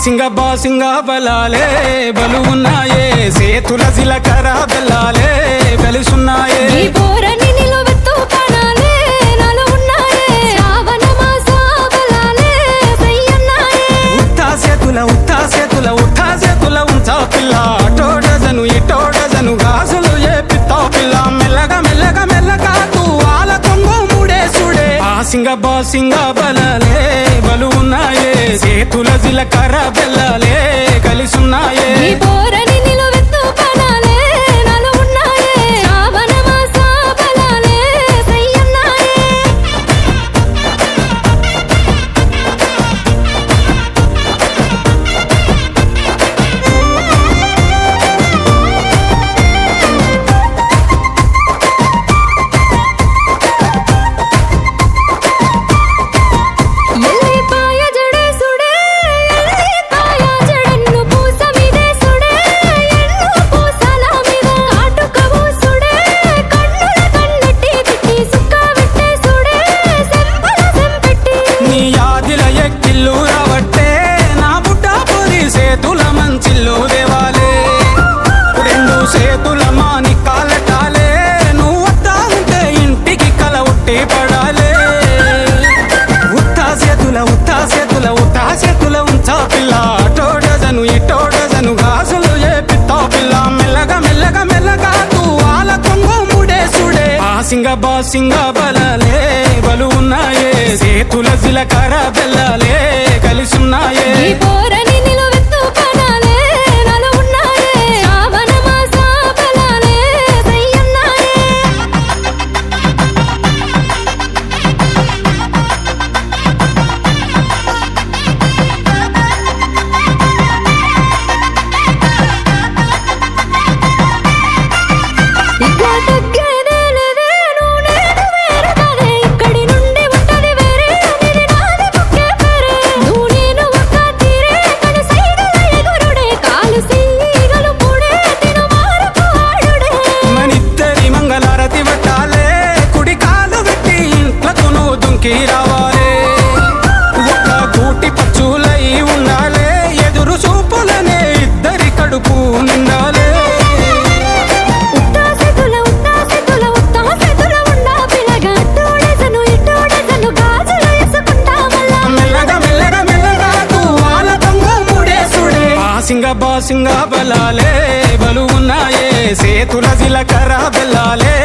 బాసింగ బలాలే బలు ఉన్నాయే సేతుల జిలకర బెల్లాలే కలిసున్నాయే ఉత్తా సేతుల ఉంచా పిల్ల అటో డజను ఇటో డజను గాజులు ఏ పిత్తా పిల్ల మెల్లగా తూ ఆల కొంగు మూడేసుడే బాసింగ బలాలే బలు ఉన్నాయే సేతుల జిలకర బెల్లాలే కలిసున్నాయే ఉత్తా సేతుల ఉంచా పిల్ల అటో డజను ఇటో డజను గాజులు ఏ పిత్తా పిల్ల మెల్లగా తూ ఆల కొంగు మూడేసుడే బాసింగ బలాలే బలు ఉన్నాయే సేతుల జిలకర బెల్లాలే కలిసున్నాయే రావాలే ఒక కూటి పచ్చులై ఉండాలే ఎదురు చూపులనే ఇద్దరి కడుపు నిండాలే మెల్లగా తూ ఆల కొంగు మూడేసుడే బాసింగ బలాలే బలు ఉన్నాయే సేతుల జిలకర బెల్లాలే